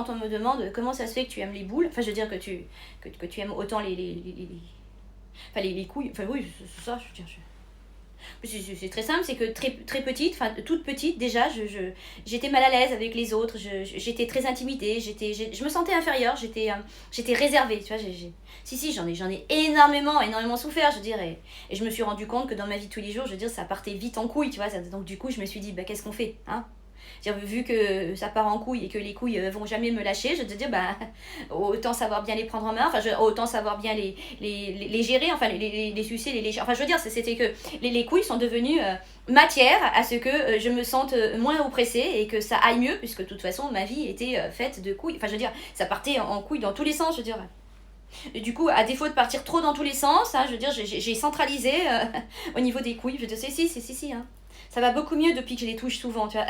quand on me demande comment ça se fait que tu aimes les boules, enfin je veux dire que tu aimes autant les couilles, enfin oui, c'est ça, je veux dire. C'est très simple, c'est que très petite, enfin toute petite déjà, j'étais mal à l'aise avec les autres, j'étais très intimidée, je me sentais inférieure, j'étais réservée, tu vois. Si, j'en ai énormément souffert, je veux dire, et je me suis rendu compte que dans ma vie de tous les jours, je veux dire, ça partait vite en couille, tu vois. Donc du coup, je me suis dit, bah qu'est-ce qu'on fait, hein? Vu que ça part en couille et que les couilles vont jamais me lâcher, je te dis, bah, autant savoir bien les prendre en main, enfin, autant savoir bien les gérer, enfin, les sucer, les lécher. Enfin, je veux dire, c'était que les couilles sont devenues matière à ce que je me sente moins oppressée et que ça aille mieux, puisque de toute façon, ma vie était faite de couilles. Enfin, je veux dire, ça partait en couilles dans tous les sens, je veux dire. Et du coup, à défaut de partir trop dans tous les sens, hein, je veux dire, j'ai centralisé au niveau des couilles. Je veux dire, si, hein. Ça va beaucoup mieux depuis que je les touche souvent, tu vois.